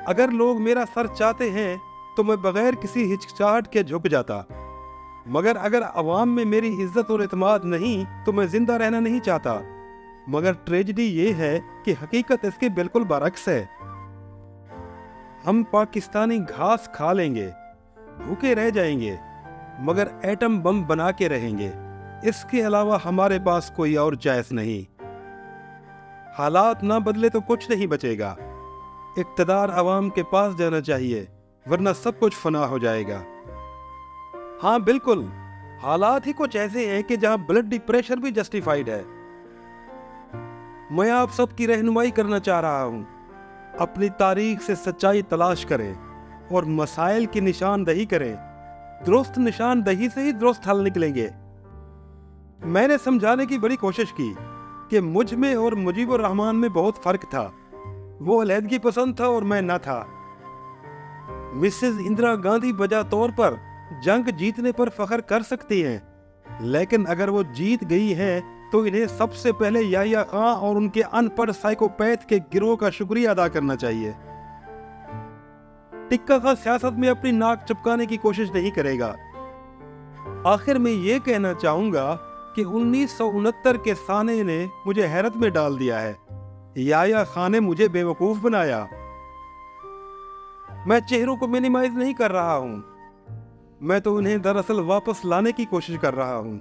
اگر لوگ میرا سر چاہتے ہیں تو میں بغیر کسی ہچکچاہٹ کے جھک جاتا، مگر اگر عوام میں میری عزت اور اعتماد نہیں تو میں زندہ رہنا نہیں چاہتا۔ مگر ٹریجڈی یہ ہے کہ حقیقت اس کے بالکل برعکس ہے۔ ہم پاکستانی گھاس کھا لیں گے، بھوکے رہ جائیں گے، مگر ایٹم بم بنا کے رہیں گے۔ اس کے علاوہ ہمارے پاس کوئی اور چوائس نہیں۔ حالات نہ بدلے تو کچھ نہیں بچے گا۔ اقتدار عوام کے پاس جانا چاہیے، ورنہ سب کچھ فنا ہو جائے گا۔ ہاں بالکل، حالات ہی کچھ ایسے ہیں کہ جہاں بلڈ پریشر بھی جسٹیفائیڈ ہے۔ میں آپ سب کی رہنمائی کرنا چاہ رہا ہوں، اپنی تاریخ سے سچائی تلاش کریں اور مسائل کی نشاندہی کریں۔ درست نشاندہی سے ہی درست حل نکلیں گے۔ میں نے سمجھانے کی بڑی کوشش کی کہ مجھ میں اور مجیب الرحمان میں بہت فرق تھا۔ وہ علیحدگی پسند تھا اور میں نہ تھا۔ مسز اندرا گاندھی بجا طور پر جنگ جیتنے پر فخر کر سکتی ہیں، لیکن اگر وہ جیت گئی ہیں تو انہیں سب سے پہلے یحییٰ خان اور ان کے ان پڑھ سائیکوپیتھ کے گروہ کا شکریہ ادا کرنا چاہیے۔ ٹکا کا سیاست میں اپنی ناک چپکانے کی کوشش نہیں کرے گا۔ آخر میں یہ کہنا چاہوں گا کہ 1969 کے سانے نے مجھے حیرت میں ڈال دیا ہے۔ یحییٰ خان نے مجھے بے وقوف بنایا۔ میں چہروں کو منیمائز نہیں کر رہا ہوں، میں تو انہیں دراصل واپس لانے کی کوشش کر رہا ہوں۔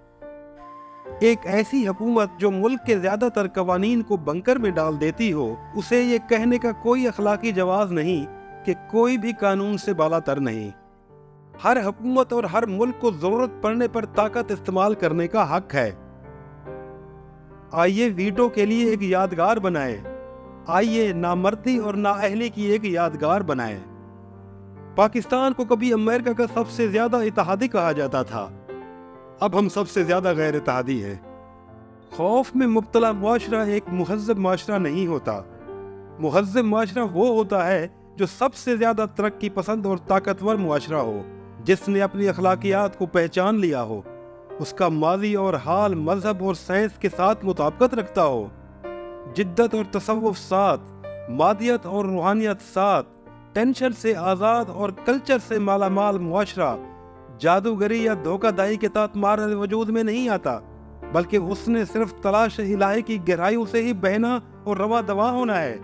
ایک ایسی حکومت جو ملک کے زیادہ تر قوانین کو بنکر میں ڈال دیتی ہو، اسے یہ کہنے کا کوئی اخلاقی جواز نہیں کہ کوئی بھی قانون سے بالا تر نہیں۔ ہر حکومت اور ہر ملک کو ضرورت پڑنے پر طاقت استعمال کرنے کا حق ہے۔ آئیے ویٹو کے لیے ایک یادگار بنائیں، آئیے نامردی اور نااہلی کی ایک یادگار بنائیں۔ پاکستان کو کبھی امریکہ کا سب سے زیادہ اتحادی کہا جاتا تھا، اب ہم سب سے زیادہ غیر اتحادی ہیں۔ خوف میں مبتلا معاشرہ ایک مہذب معاشرہ نہیں ہوتا۔ مہذب معاشرہ وہ ہوتا ہے جو سب سے زیادہ ترقی پسند اور طاقتور معاشرہ ہو، جس نے اپنی اخلاقیات کو پہچان لیا ہو، اس کا ماضی اور حال مذہب اور سائنس کے ساتھ مطابقت رکھتا ہو، جدت اور تصوف ساتھ، مادیت اور روحانیت ساتھ، ٹینشن سے آزاد اور کلچر سے مالا مال معاشرہ جادوگری یا دھوکہ دہی کے تحت مارل وجود میں نہیں آتا، بلکہ اس نے صرف تلاش الہی کی گہرائیوں سے ہی بہنا اور رواں دواں ہونا ہے۔